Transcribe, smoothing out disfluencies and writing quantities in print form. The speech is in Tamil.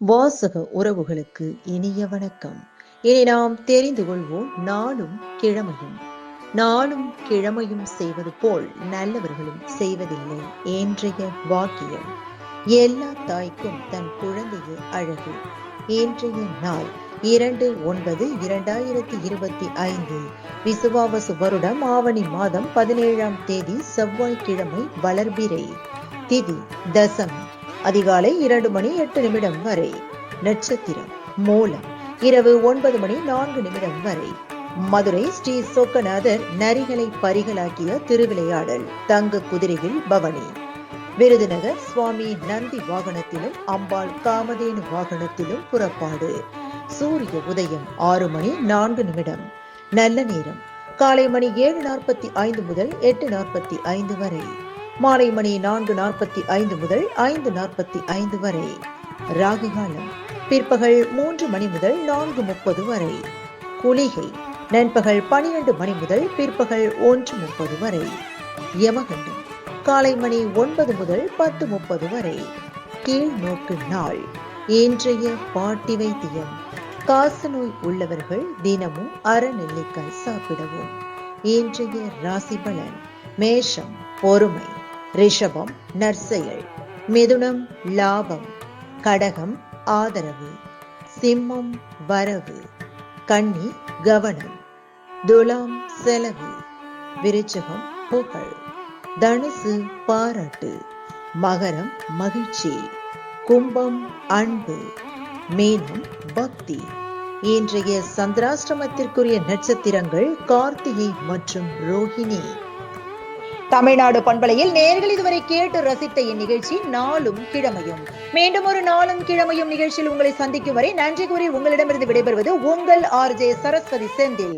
வாசக உறவுகளுக்கு இனிய வணக்கம். இனி நாம் தெரிந்து கொள்வோம் நாளும் கிழமையும். நாளும் கிழமையும் செய்வது போல் நல்லவர்களும் செய்வதில்லை இன்றைய வாக்கியம். எல்லா தாய்க்கும் தன் குழந்தையே அழகு. இன்றைய நாள் 2/9/2025 விசுவாவசு வருடம் ஆவணி மாதம் 17ஆம் தேதி செவ்வாய்க்கிழமை வளர்பிறை. திதி தசமி. அதிகாலை 2:08 வரை. நட்சத்திரம் மூலம். இரவு 9:04 வரை. மதுரை ஸ்ரீ சொக்கநாதர் நரிகளை பரிகளாக்கிய திருவிளையாடல் தங்க குதிரையில் பவனி. விருதுநகர் சுவாமி நந்தி வாகனத்திலும் அம்பாள் காமதேனு வாகனத்திலும் புறப்பாடு. சூரிய உதயம் 6:04. நல்ல நேரம் காலை மணி 7:45 முதல் 8:45 வரை. மாலை மணி 4:45 முதல் 5:45 வரை. ராகு காலம் பிற்பகல் 3 மணி முதல் 4:30 வரை. குளிகை நண்பகல் 12 மணி முதல் பிற்பகல் 1:30 வரை. யமகண்டம் காலை மணி 9 முதல் 10:30 வரை. கீழ் நோக்கு நாள். இன்றைய பாட்டி வைத்தியம். காசநோய் உள்ளவர்கள் தினமும் அரைநெல்லிக்காய் சாப்பிடவும். இன்றைய ராசி பலன். மேஷம் பொறுமை. ரிஷபம் நற்செயல். மிதுனம் லாபம். கடகம் ஆதரவு. சிம்மம் வரவு. கன்னி கவனம். துலாம் செலவு. விருச்சிகம் புகழ். தனுசு பாராட்டு. மகரம் மகிழ்ச்சி. கும்பம் அன்பு. மீனம் பக்தி. இன்றைய சந்திராஷ்டமத்திற்குரிய நட்சத்திரங்கள் கார்த்திகை மற்றும் ரோஹிணி. தமிழ்நாடு பண்பலையில் நேயர்கள் இதுவரை கேட்டு ரசித்த இந்நிகழ்ச்சி நாளும் கிழமையும். மீண்டும் ஒரு நாளும் கிழமையும் நிகழ்ச்சியில் உங்களை சந்திக்கும் வரை நன்றி கூறி உங்களிடமிருந்து விடைபெறுவது உங்கள் RJ சரஸ்வதி செந்தில்.